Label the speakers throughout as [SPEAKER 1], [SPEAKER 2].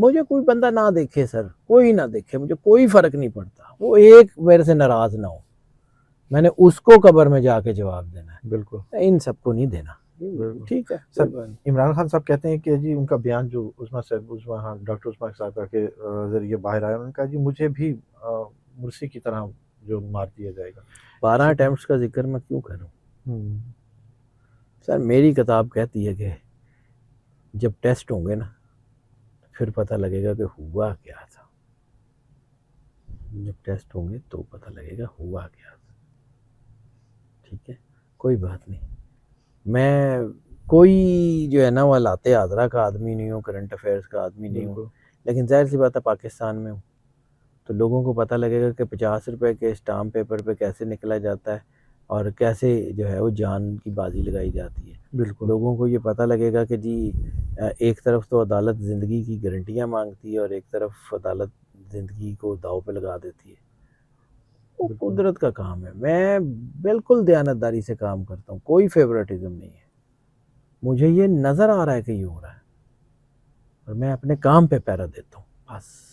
[SPEAKER 1] مجھے کوئی بندہ نہ دیکھے سر، کوئی نہ دیکھے، مجھے کوئی فرق نہیں پڑتا، وہ ایک میرے سے ناراض نہ ہو، میں نے اس کو قبر میں جا کے جواب دینا ہے،
[SPEAKER 2] بالکل
[SPEAKER 1] ان سب کو نہیں دینا. ٹھیک ہے
[SPEAKER 2] سر. عمران خان صاحب کہتے ہیں کہ جی ان کا بیان جو ڈاکٹر عثمان صاحب کے ذریعے باہر آیا، انہوں نے کہا جی مجھے بھی مرسی کی طرح جو مار دیا جائے گا.
[SPEAKER 1] 12 اٹیمپٹس کا ذکر میں کیوں کروں سر؟ میری کتاب کہتی ہے کہ جب ٹیسٹ ہوں گے نا پھر پتہ لگے گا کہ ہوا کیا تھا، جب ٹیسٹ ہوں گے تو پتہ لگے گا ہوا کیا تھا. ٹھیک ہے، کوئی بات نہیں. میں کوئی جو ہے نا وہ حالات حاضرہ کا آدمی نہیں ہوں، کرنٹ افیئرس کا آدمی نہیں ہوں، لیکن ظاہر سی بات ہے پاکستان میں ہوں تو لوگوں کو پتہ لگے گا کہ 50 روپے کے اسٹامپ پیپر پہ کیسے نکلا جاتا ہے اور کیسے جو ہے وہ جان کی بازی لگائی جاتی ہے.
[SPEAKER 2] بالکل.
[SPEAKER 1] لوگوں کو یہ پتہ لگے گا کہ جی ایک طرف تو عدالت زندگی کی گارنٹیاں مانگتی ہے اور ایک طرف عدالت زندگی کو داؤ پہ لگا دیتی ہے. وہ قدرت کا کام ہے. میں بالکل دیانتداری سے کام کرتا ہوں، کوئی فیورٹزم نہیں ہے. مجھے یہ نظر آ رہا ہے کہ یہ ہو رہا ہے اور میں اپنے کام پہ پیرا دیتا ہوں بس.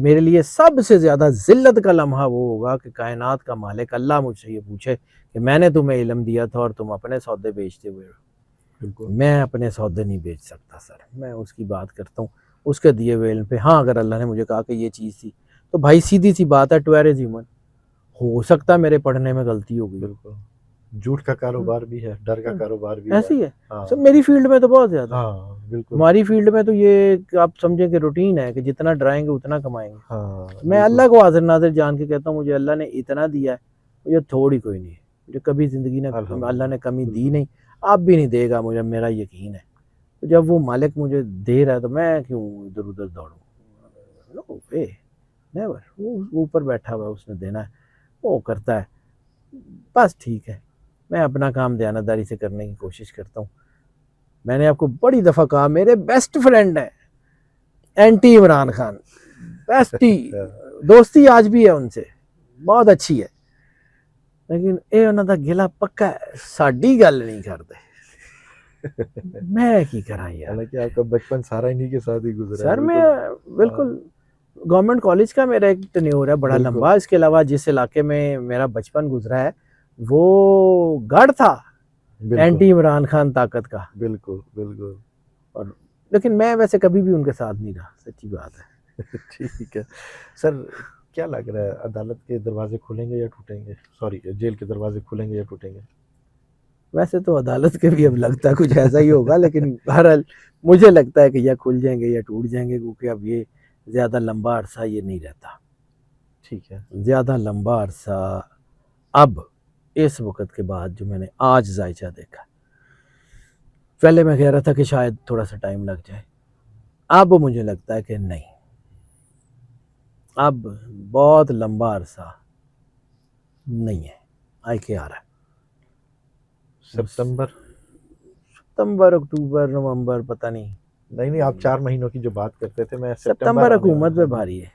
[SPEAKER 1] میرے لیے سب سے زیادہ ذلت کا لمحہ وہ ہوگا کہ کائنات کا مالک اللہ مجھ سے یہ پوچھے کہ میں نے تمہیں علم دیا تھا اور تم اپنے سودے بیچتے ہوئے ہو. میں اپنے سودے نہیں بیچ سکتا سر، میں اس کی بات کرتا ہوں اس کے دیے ہوئے علم پہ. ہاں اگر اللہ نے مجھے کہا کہ یہ چیز تھی تو بھائی سیدھی سی بات ہے، ٹو ایئر ہیومن، ہو سکتا ہے میرے پڑھنے میں غلطی ہوگی.
[SPEAKER 2] بالکل. جھوٹ کا کاروبار بھی ہے، ڈر کا کاروبار بھی
[SPEAKER 1] ایسی ہے سر. میری فیلڈ میں تو بہت زیادہ.
[SPEAKER 2] ہاں بالکل.
[SPEAKER 1] ہماری فیلڈ میں تو یہ آپ سمجھیں کہ روٹین ہے کہ جتنا ڈرائیں گے اتنا کمائیں گے.
[SPEAKER 2] ہاں
[SPEAKER 1] میں اللہ کو حاضر ناظر جان کے کہتا ہوں مجھے اللہ نے اتنا دیا ہے، مجھے تھوڑی کوئی نہیں ہے. مجھے کبھی زندگی نے اللہ نے کمی دی نہیں، اب بھی نہیں دے گا، مجھے میرا یقین ہے. تو جب وہ مالک مجھے دے رہا ہے تو میں کیوں ادھر ادھر دوڑوں؟ نو وے، نیور. وہ اوپر بیٹھا ہوا ہے، اس نے دینا ہے، وہ کرتا ہے بس. ٹھیک ہے، میں اپنا کام دیانتداری سے کرنے کی کوشش کرتا ہوں. میں نے آپ کو بڑی دفعہ کہا میرے بیسٹ فرینڈ ہیں اینٹی عمران خان، بیسٹی دوستی آج بھی ہے ان سے بہت اچھی ہے، لیکن یہ انہوں دا گلا پکا ہے، ساڈی گل نہیں کرتے. میں کی کراں یار.
[SPEAKER 2] حالانکہ آپ کا بچپن سارا انہی کے ساتھ ہی گزرا ہے.
[SPEAKER 1] سر میں بالکل گورنمنٹ کالج کا میرا ایک ٹینیور ہے بڑا لمبا. اس کے علاوہ جس علاقے میں میرا بچپن گزرا ہے وہ گڑھ تھا اینٹی عمران خان طاقت کا.
[SPEAKER 2] بالکل بالکل.
[SPEAKER 1] اور لیکن میں ویسے کبھی بھی ان کے ساتھ نہیں رہا، سچی بات ہے.
[SPEAKER 2] ٹھیک ہے سر. کیا لگ رہا ہے عدالت کے دروازے کھلیں گے یا ٹوٹیں گے؟ سوری، جیل کے دروازے کھلیں گے یا ٹوٹیں گے؟
[SPEAKER 1] ویسے تو عدالت کے بھی اب لگتا ہے کچھ ایسا ہی ہوگا، لیکن بہرحال مجھے لگتا ہے کہ یا کھل جائیں گے یا ٹوٹ جائیں گے، کیونکہ اب یہ زیادہ لمبا عرصہ یہ نہیں رہتا.
[SPEAKER 2] ٹھیک ہے.
[SPEAKER 1] زیادہ لمبا عرصہ اب اس وقت کے بعد جو میں نے آج ذائچہ دیکھا، پہلے میں کہہ رہا تھا کہ شاید تھوڑا سا ٹائم لگ جائے، اب مجھے لگتا ہے کہ نہیں، اب بہت لمبا عرصہ نہیں ہے. آئی کے آ رہا ہے ستمبر اکتوبر نومبر، پتہ نہیں.
[SPEAKER 2] آپ 4 مہینوں کی جو بات کرتے تھے، میں
[SPEAKER 1] ستمبر حکومت پہ بھاری ہے،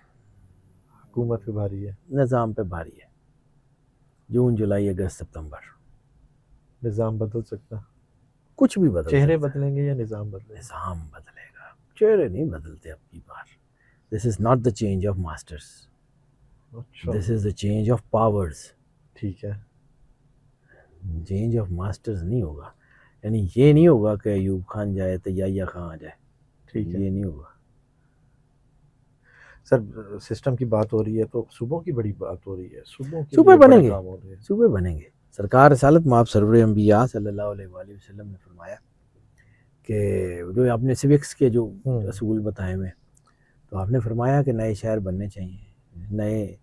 [SPEAKER 2] حکومت پہ بھاری ہے،
[SPEAKER 1] نظام پہ بھاری ہے. جون جولائی اگست ستمبر.
[SPEAKER 2] نظام بدل سکتا،
[SPEAKER 1] کچھ بھی بدل،
[SPEAKER 2] چہرے بدلیں گے یا نظام بدلے گا؟
[SPEAKER 1] نظام بدلے گا، چہرے نہیں بدلتے اب کی بار. This is not the change of masters, this is the change of powers.
[SPEAKER 2] ٹھیک ہے.
[SPEAKER 1] چینج آف ماسٹرز نہیں ہوگا، یعنی یہ نہیں ہوگا کہ ایوب خان جائے تو یا خان آ جائے.
[SPEAKER 2] ٹھیک ہے،
[SPEAKER 1] یہ نہیں ہوگا.
[SPEAKER 2] سر سسٹم کی بات ہو رہی ہے تو صوبوں کی بڑی بات ہو رہی ہے.
[SPEAKER 1] صوبے بنیں گے، صوبے بنیں گے. سرکار رسالت مآب سرور انبیاء صلی اللہ علیہ وآلہ وسلم نے فرمایا کہ جو آپ نے سوکس کے جو اصول بتائے ہوئے، تو آپ نے فرمایا کہ نئے شہر بننے چاہیے، نئے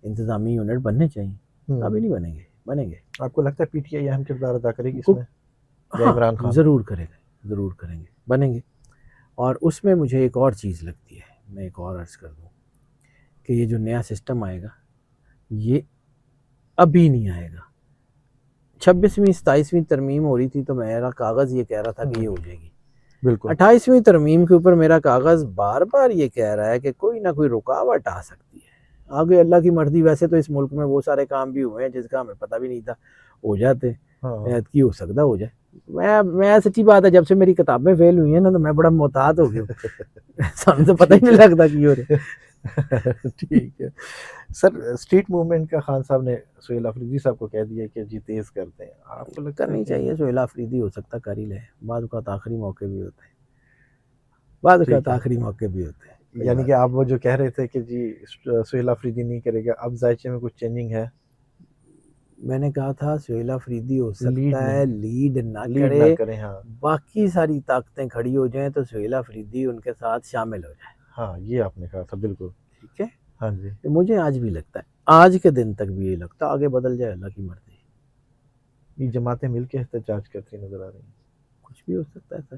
[SPEAKER 1] انتظامی یونٹ بننے چاہیے. ابھی نہیں بنیں گے، بنیں گے.
[SPEAKER 2] آپ کو لگتا ہے پی ٹی آئی اہم کردار ادا کرے گی اس میں؟ عمران خان
[SPEAKER 1] ضرور کرے گا، ضرور کریں گے، بنیں گے. اور اس میں مجھے ایک اور چیز لگتی ہے، میں ایک اور عرض کر دوں کہ یہ جو نیا سسٹم آئے گا یہ ابھی نہیں آئے گا. 26ویں 27ویں ترمیم ہو رہی تھی تو میرا کاغذ یہ کہہ رہا تھا کہ یہ ہو جائے گی.
[SPEAKER 2] بالکل.
[SPEAKER 1] 28ویں ترمیم کے اوپر میرا کاغذ بار بار یہ کہہ رہا ہے کہ کوئی نہ کوئی رکاوٹ آ سکتی ہے. آگے اللہ کی مرضی. ویسے تو اس ملک میں وہ سارے کام بھی ہوئے ہیں جس کا ہمیں پتہ بھی نہیں تھا، ہو جاتے. کی ہو سکتا ہو جائے، میں سچی بات ہے جب سے میری کتابیں فیل ہوئی ہیں نا تو میں بڑا محتاط ہو گیا ہوں سامنے تو پتہ ہی نہیں لگتا کی ہو رہے.
[SPEAKER 2] ٹھیک ہے سر. اسٹریٹ موومنٹ کا خان صاحب نے سہیل آفریدی صاحب کو کہہ دیا کہ جی تیز کرتے ہیں, آپ کو لگتا ہے
[SPEAKER 1] کرنی
[SPEAKER 2] کہ
[SPEAKER 1] چاہیے. سہیل آفریدی ہو سکتا کر ہی لے, بعض اوقات آخری موقع بھی ہوتے ہیں, بعض اوقات
[SPEAKER 2] ٹھیک ہے,
[SPEAKER 1] آخری موقع بھی ہوتے ہیں. کوئی
[SPEAKER 2] یعنی
[SPEAKER 1] بات
[SPEAKER 2] کہ
[SPEAKER 1] نہیں.
[SPEAKER 2] آپ وہ جو کہہ رہے تھے کہ جی سہیل آفریدی نہیں کرے گا, اب ذائچے میں کچھ چینجنگ ہے؟
[SPEAKER 1] میں نے کہا تھا سہیل آفریدی ہو
[SPEAKER 2] لیڈ
[SPEAKER 1] سکتا ہے
[SPEAKER 2] نہیں,
[SPEAKER 1] لیڈ نہ
[SPEAKER 2] لیڈ نہ
[SPEAKER 1] کرے,
[SPEAKER 2] کریں. ہاں
[SPEAKER 1] باقی ساری طاقتیں کھڑی ہو جائیں تو سہیل آفریدی ان کے ساتھ شامل ہو جائے.
[SPEAKER 2] ہاں یہ آپ نے کہا تھا بالکل.
[SPEAKER 1] ٹھیک ہے,
[SPEAKER 2] ہاں جی,
[SPEAKER 1] مجھے آج بھی لگتا ہے, آج کے دن تک بھی یہ لگتا ہے, آگے بدل جائے اللہ کی مرضی.
[SPEAKER 2] یہ جماعتیں مل کے احتجاج کرتی نظر آ رہی ہیں.
[SPEAKER 1] کچھ بھی ہو سکتا ہے سر.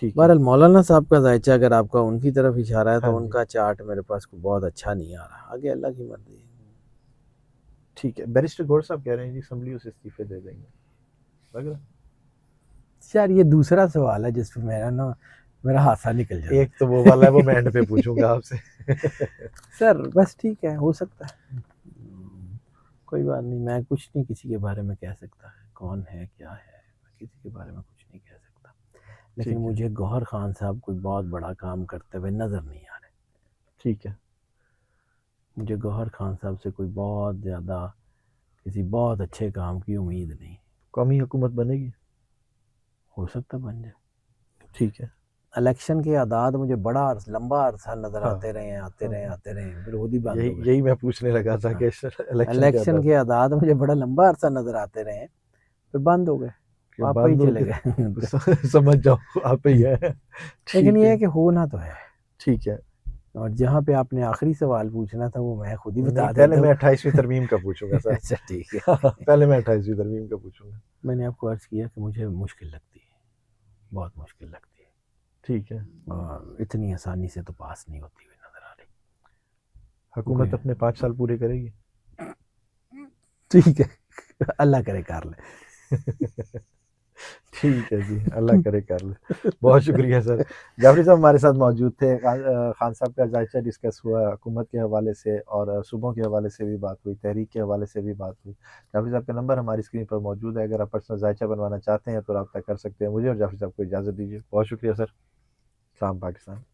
[SPEAKER 2] ٹھیک ہے.
[SPEAKER 1] بہرحال مولانا صاحب کا ذائچہ اگر آپ کا ان کی طرف اشارہ ہے
[SPEAKER 2] ہاں
[SPEAKER 1] تو ان
[SPEAKER 2] جی
[SPEAKER 1] کا چارٹ میرے پاس بہت اچھا نہیں آ رہا, آگے اللہ کی مرضی.
[SPEAKER 2] ٹھیک ہے. بیرسٹر گور صاحب کہہ رہے ہیں جی اسمبلی اسے استعفے دے دیں گے, لگ رہا
[SPEAKER 1] یار یہ دوسرا سوال ہے جس پہ میرا ہاتھا نکل جاتا ہے.
[SPEAKER 2] ایک تو وہ والا ہے, وہ میں اینڈ پہ پوچھوں گا آپ سے.
[SPEAKER 1] سر بس ٹھیک ہے, ہو سکتا ہے, کوئی بات نہیں. میں کچھ نہیں کسی کے بارے میں کہہ سکتا, کون ہے کیا ہے, میں کسی کے بارے میں کچھ نہیں کہہ سکتا. لیکن
[SPEAKER 2] ٹھیک ہے,
[SPEAKER 1] مجھے گوہر خان صاحب کوئی بہت بڑا کام کرتے ہوئے نظر نہیں آ رہے.
[SPEAKER 2] ٹھیک ہے.
[SPEAKER 1] مجھے گوہر خان صاحب سے کوئی بہت زیادہ کسی بہت اچھے کام کی امید نہیں.
[SPEAKER 2] قومی حکومت بنے گی؟
[SPEAKER 1] ہو سکتا بن جائے.
[SPEAKER 2] ٹھیک ہے.
[SPEAKER 1] الیکشن کے اعداد مجھے بڑا لمبا عرصہ نظر
[SPEAKER 2] ہاں
[SPEAKER 1] آتے رہے ہیں, آتے
[SPEAKER 2] ہاں,
[SPEAKER 1] رہے آتے رہے ہیں, پھر خود ہی بند ہو گئے.
[SPEAKER 2] یہی میں پوچھنے لگا تھا کہ الیکشن کے
[SPEAKER 1] الیکشن
[SPEAKER 2] بعد
[SPEAKER 1] کے اعداد مجھے بڑا لمبا عرصہ نظر آتے رہے ہیں, پھر بند ہو گئے,
[SPEAKER 2] کہ
[SPEAKER 1] واپس ہی
[SPEAKER 2] بند ہو
[SPEAKER 1] چلے گئے.
[SPEAKER 2] گئے. سمجھ جاؤ آپ ہی ہے.
[SPEAKER 1] لیکن
[SPEAKER 2] ٹھیک
[SPEAKER 1] یہ
[SPEAKER 2] ہے.
[SPEAKER 1] ہے کہ ہونا تو ہے.
[SPEAKER 2] ٹھیک ہے.
[SPEAKER 1] اور جہاں پہ آپ نے آخری سوال پوچھنا تھا وہ میں خود ہی
[SPEAKER 2] نہیں,
[SPEAKER 1] بتا
[SPEAKER 2] پہلے
[SPEAKER 1] دیتا
[SPEAKER 2] میں
[SPEAKER 1] ہوں.
[SPEAKER 2] 28ویں ترمیم کا پوچھوں گا سر.
[SPEAKER 1] اچھا ٹھیک ہے.
[SPEAKER 2] پہلے میں 28ویں ترمیم کا پوچھوں گا.
[SPEAKER 1] میں نے آپ کو عرض کیا کہ مجھے مشکل لگتی ہے, بہت مشکل لگتی ہے,
[SPEAKER 2] ٹھیک ہے.
[SPEAKER 1] اور اتنی آسانی سے تو پاس نہیں ہوتی ہوئی نظر آ رہی.
[SPEAKER 2] حکومت اپنے 5 سال پورے کرے گی؟
[SPEAKER 1] ٹھیک ہے, اللہ کرے کر لے.
[SPEAKER 2] ٹھیک ہے جی, اللہ کرے کر لے. بہت شکریہ سر. جعفری صاحب ہمارے ساتھ موجود تھے. خان صاحب کا ذائچہ ڈسکس ہوا, حکومت کے حوالے سے اور صوبوں کے حوالے سے بھی بات ہوئی, تحریک کے حوالے سے بھی بات ہوئی. جعفری صاحب کا نمبر ہماری اسکرین پر موجود ہے, اگر آپ پرسنل ذائچہ بنوانا چاہتے ہیں تو رابطہ کر سکتے ہیں. مجھے اور جعفری صاحب کو اجازت دیجیے. بہت شکریہ سر. سلام پاکستان.